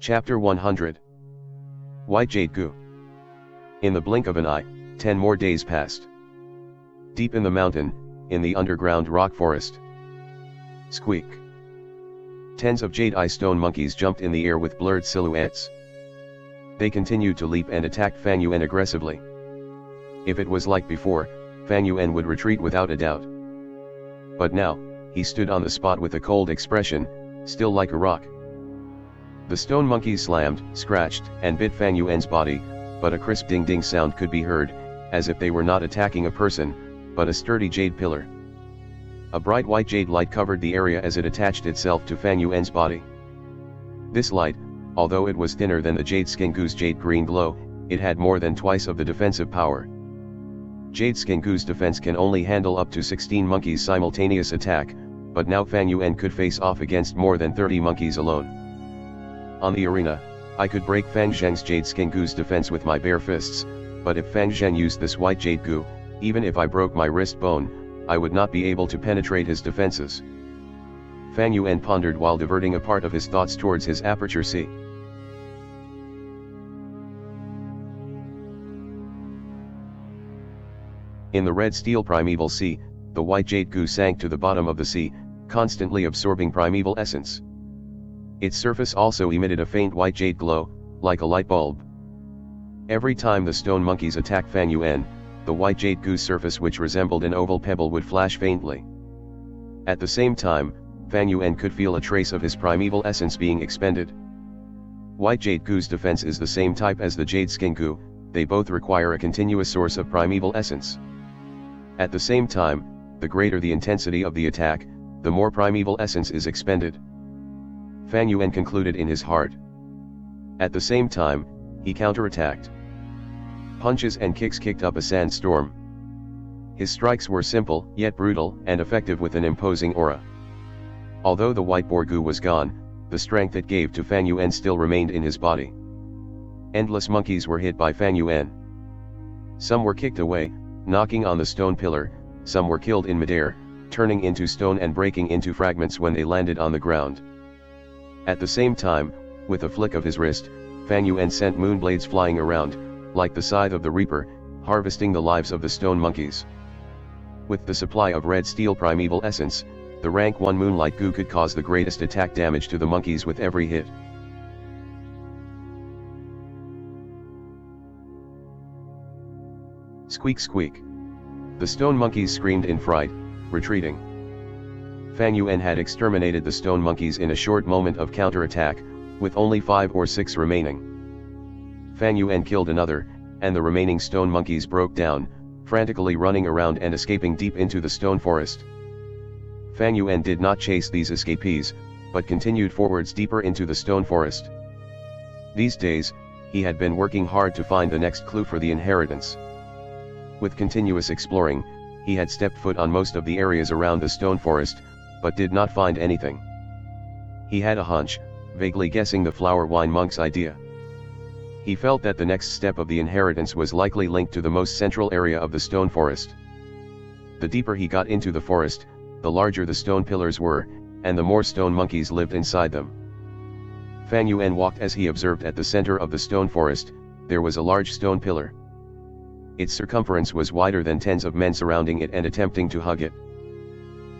Chapter 100. White Jade Gu. In the blink of an eye, 10 more days passed. Deep in the mountain, in the underground rock forest. Squeak. Tens of jade eye stone monkeys jumped in the air with blurred silhouettes. They continued to leap and attacked Fan Yuan aggressively. If it was like before, Fan Yuan would retreat without a doubt. But now, he stood on the spot with a cold expression, still like a rock. The stone monkeys slammed, scratched, and bit Fan Yuan's body, but a crisp ding-ding sound could be heard, as if they were not attacking a person, but a sturdy jade pillar. A bright white jade light covered the area as it attached itself to Fan Yuan's body. This light, although it was thinner than the Jade Skin Gu's jade green glow, it had more than twice of the defensive power. Jade Skin Gu's defense can only handle up to 16 monkeys' simultaneous attack, but now Fan Yuan could face off against more than 30 monkeys alone. On the arena, I could break Fan Zheng's Jade Skin Gu's defense with my bare fists, but if Fan Zheng used this white Jade Gu, even if I broke my wrist bone, I would not be able to penetrate his defenses. Fan Yuan pondered while diverting a part of his thoughts towards his aperture C. In the red steel primeval sea, the white Jade Gu sank to the bottom of the sea, constantly absorbing primeval essence. Its surface also emitted a faint white jade glow, like a light bulb. Every time the stone monkeys attacked Fan Yuan, the white Jade Gu's surface, which resembled an oval pebble, would flash faintly. At the same time, Fan Yuan could feel a trace of his primeval essence being expended. White Jade Gu's defense is the same type as the Jade Skin Gu, they both require a continuous source of primeval essence. At the same time, the greater the intensity of the attack, the more primeval essence is expended. Fan Yuan concluded in his heart. At the same time, he counterattacked. Punches and kicks kicked up a sandstorm. His strikes were simple, yet brutal, and effective with an imposing aura. Although the white boar Gu was gone, the strength it gave to Fan Yuan still remained in his body. Endless monkeys were hit by Fan Yuan. Some were kicked away, knocking on the stone pillar, some were killed in midair, turning into stone and breaking into fragments when they landed on the ground. At the same time, with a flick of his wrist, Fan Yuan sent moonblades flying around, like the scythe of the reaper, harvesting the lives of the stone monkeys. With the supply of red steel primeval essence, the rank 1 Moonlight Gu could cause the greatest attack damage to the monkeys with every hit. Squeak squeak. The stone monkeys screamed in fright, retreating. Fan Yuan had exterminated the stone monkeys in a short moment of counterattack, with only 5 or 6 remaining. Fan Yuan killed another, and the remaining stone monkeys broke down, frantically running around and escaping deep into the stone forest. Fan Yuan did not chase these escapees, but continued forwards deeper into the stone forest. These days, he had been working hard to find the next clue for the inheritance. With continuous exploring, he had stepped foot on most of the areas around the stone forest, but did not find anything. He had a hunch, vaguely guessing the flower wine monk's idea. He felt that the next step of the inheritance was likely linked to the most central area of the stone forest. The deeper he got into the forest, the larger the stone pillars were, and the more stone monkeys lived inside them. Fan Yuan walked as he observed at the center of the stone forest, there was a large stone pillar. Its circumference was wider than tens of men surrounding it and attempting to hug it.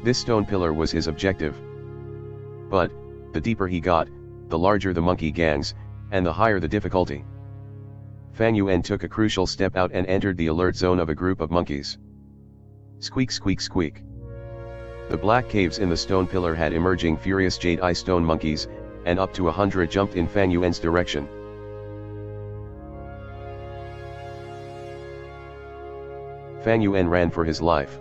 This stone pillar was his objective. But, the deeper he got, the larger the monkey gangs, and the higher the difficulty. Fan Yuan took a crucial step out and entered the alert zone of a group of monkeys. Squeak squeak squeak. The black caves in the stone pillar had emerging furious jade eye stone monkeys, and up to 100 jumped in Fan Yuan's direction. Fan Yuan ran for his life.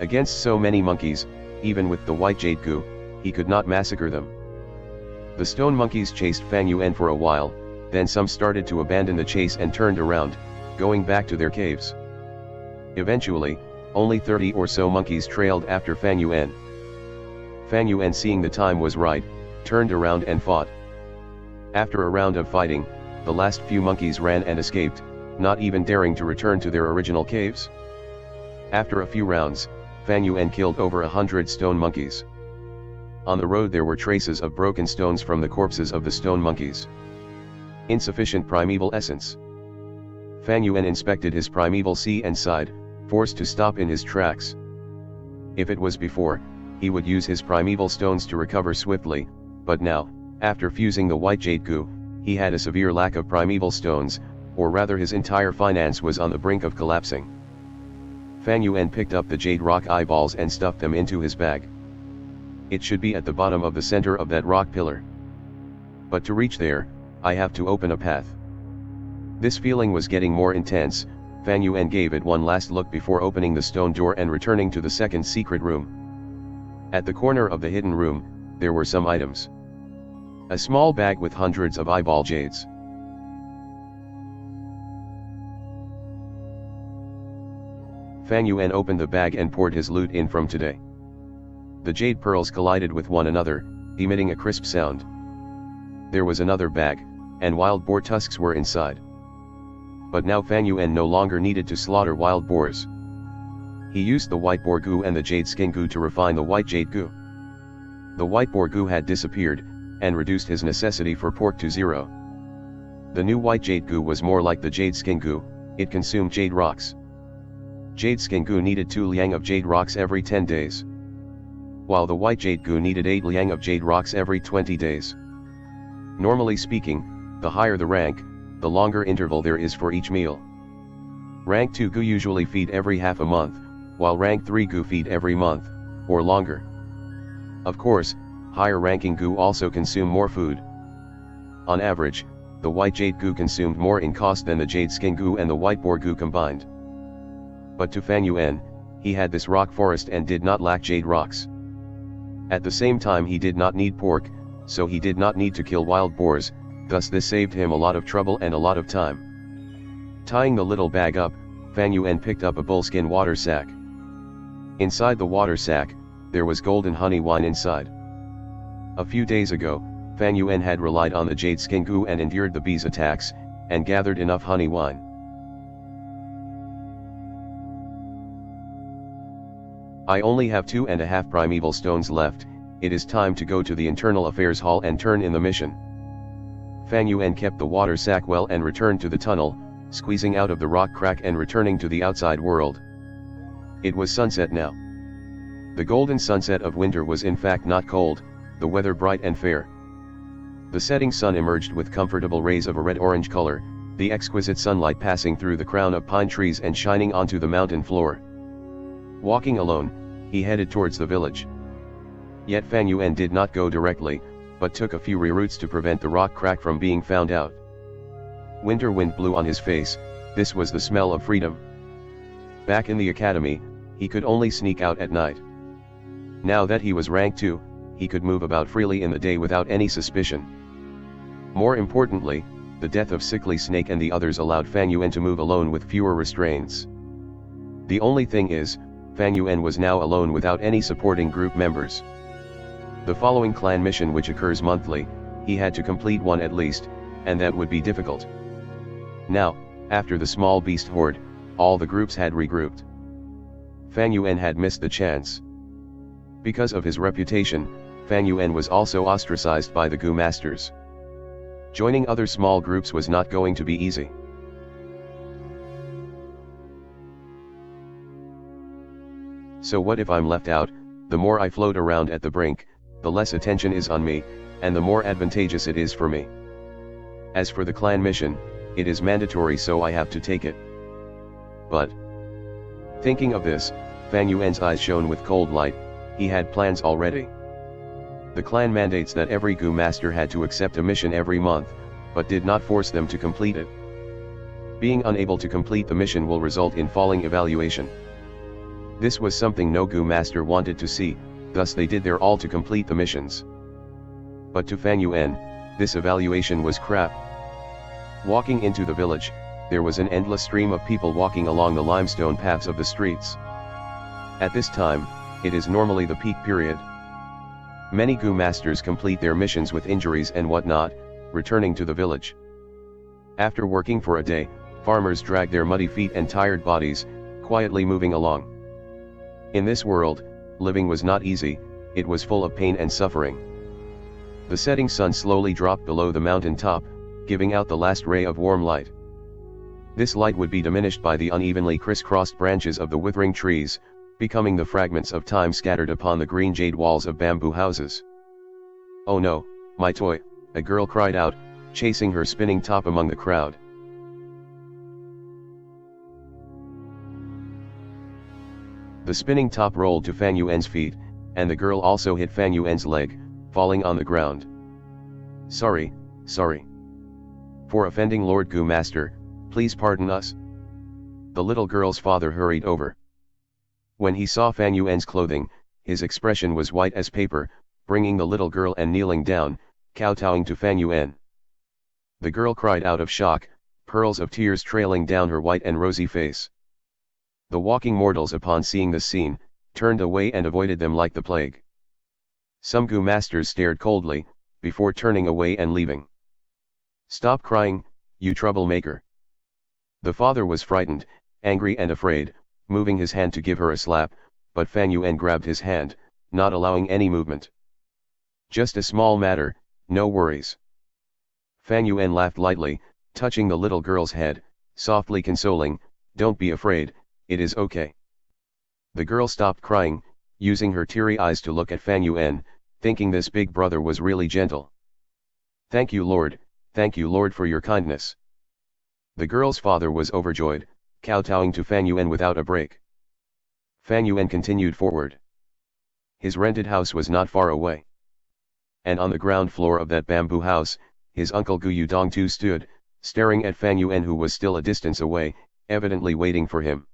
Against so many monkeys, even with the white Jade Gu, he could not massacre them. The stone monkeys chased Fan Yuan for a while, then some started to abandon the chase and turned around, going back to their caves. Eventually, only 30 or so monkeys trailed after Fan Yuan. Fan Yuan, seeing the time was right, turned around and fought. After a round of fighting, the last few monkeys ran and escaped, not even daring to return to their original caves. After a few rounds, Fan Yuan killed over 100 stone monkeys. On the road there were traces of broken stones from the corpses of the stone monkeys. Insufficient primeval essence. Fan Yuan inspected his primeval sea and sighed, forced to stop in his tracks. If it was before, he would use his primeval stones to recover swiftly, but now, after fusing the white Jade Gu, he had a severe lack of primeval stones, or rather his entire finance was on the brink of collapsing. Fan Yuan picked up the jade rock eyeballs and stuffed them into his bag. It should be at the bottom of the center of that rock pillar. But to reach there, I have to open a path. This feeling was getting more intense. Fan Yuan gave it one last look before opening the stone door and returning to the second secret room. At the corner of the hidden room, there were some items. A small bag with hundreds of eyeball jades. Fan Yuan opened the bag and poured his loot in from today. The jade pearls collided with one another, emitting a crisp sound. There was another bag, and wild boar tusks were inside. But now Fan Yuan no longer needed to slaughter wild boars. He used the white boar goo and the jade skin goo to refine the white jade goo. The white boar goo had disappeared, and reduced his necessity for pork to zero. The new white jade goo was more like the jade skin goo, it consumed jade rocks. Jade skin goo needed 2 liang of jade rocks every 10 days. While the white jade goo needed 8 liang of jade rocks every 20 days. Normally speaking, the higher the rank, the longer interval there is for each meal. Rank 2 goo usually feed every half a month, while rank 3 goo feed every month, or longer. Of course, higher ranking goo also consume more food. On average, the white jade goo consumed more in cost than the jade skin goo and the white boar goo combined. But to Fan Yuan, he had this rock forest and did not lack jade rocks. At the same time he did not need pork, so he did not need to kill wild boars, thus this saved him a lot of trouble and a lot of time. Tying the little bag up, Fan Yuan picked up a bullskin water sack. Inside the water sack, there was golden honey wine inside. A few days ago, Fan Yuan had relied on the jade skin goo and endured the bees' attacks, and gathered enough honey wine. I only have 2.5 primeval stones left, it is time to go to the internal affairs hall and turn in the mission. Fan Yuan kept the water sack well and returned to the tunnel, squeezing out of the rock crack and returning to the outside world. It was sunset now. The golden sunset of winter was in fact not cold, the weather bright and fair. The setting sun emerged with comfortable rays of a red-orange color, the exquisite sunlight passing through the crown of pine trees and shining onto the mountain floor. Walking alone, he headed towards the village. Yet Fan Yuan did not go directly, but took a few reroutes to prevent the rock crack from being found out. Winter wind blew on his face, this was the smell of freedom. Back in the academy, he could only sneak out at night. Now that he was rank 2, he could move about freely in the day without any suspicion. More importantly, the death of Sickly Snake and the others allowed Fan Yuan to move alone with fewer restraints. The only thing is, Fan Yuan was now alone without any supporting group members. The following clan mission, which occurs monthly, he had to complete one at least, and that would be difficult. Now, after the small beast horde, all the groups had regrouped. Fan Yuan had missed the chance. Because of his reputation, Fan Yuan was also ostracized by the Gu masters. Joining other small groups was not going to be easy. So what if I'm left out? The more I float around at the brink, the less attention is on me, and the more advantageous it is for me. As for the clan mission, it is mandatory, so I have to take it. But thinking of this, Fan Yuan's eyes shone with cold light. He had plans already. The clan mandates that every Gu master had to accept a mission every month, but did not force them to complete it. Being unable to complete the mission will result in falling evaluation. This was something no Gu master wanted to see, thus they did their all to complete the missions. But to Fan Yuan, this evaluation was crap. Walking into the village, there was an endless stream of people walking along the limestone paths of the streets. At this time, it is normally the peak period. Many Gu masters complete their missions with injuries and whatnot, returning to the village. After working for a day, farmers drag their muddy feet and tired bodies, quietly moving along. In this world, living was not easy, it was full of pain and suffering. The setting sun slowly dropped below the mountain top, giving out the last ray of warm light. This light would be diminished by the unevenly crisscrossed branches of the withering trees, becoming the fragments of time scattered upon the green jade walls of bamboo houses. "Oh no, my toy," a girl cried out, chasing her spinning top among the crowd. The spinning top rolled to Fan Yuan's feet, and the girl also hit Fan Yuan's leg, falling on the ground. Sorry. For offending Lord Gu Master, please pardon us." The little girl's father hurried over. When he saw Fan Yuan's clothing, his expression was white as paper, bringing the little girl and kneeling down, kowtowing to Fan Yuan. The girl cried out of shock, pearls of tears trailing down her white and rosy face. The walking mortals upon seeing this scene, turned away and avoided them like the plague. Some Gu masters stared coldly, before turning away and leaving. "Stop crying, you troublemaker." The father was frightened, angry and afraid, moving his hand to give her a slap, but Fan Yuan grabbed his hand, not allowing any movement. "Just a small matter, no worries." Fan Yuan laughed lightly, touching the little girl's head, softly consoling, "Don't be afraid, it is okay." The girl stopped crying, using her teary eyes to look at Fan Yuan, thinking this big brother was really gentle. Thank you Lord for your kindness." The girl's father was overjoyed, kowtowing to Fan Yuan without a break. Fan Yuan continued forward. His rented house was not far away. And on the ground floor of that bamboo house, his uncle Gu Yudong too stood, staring at Fan Yuan who was still a distance away, evidently waiting for him.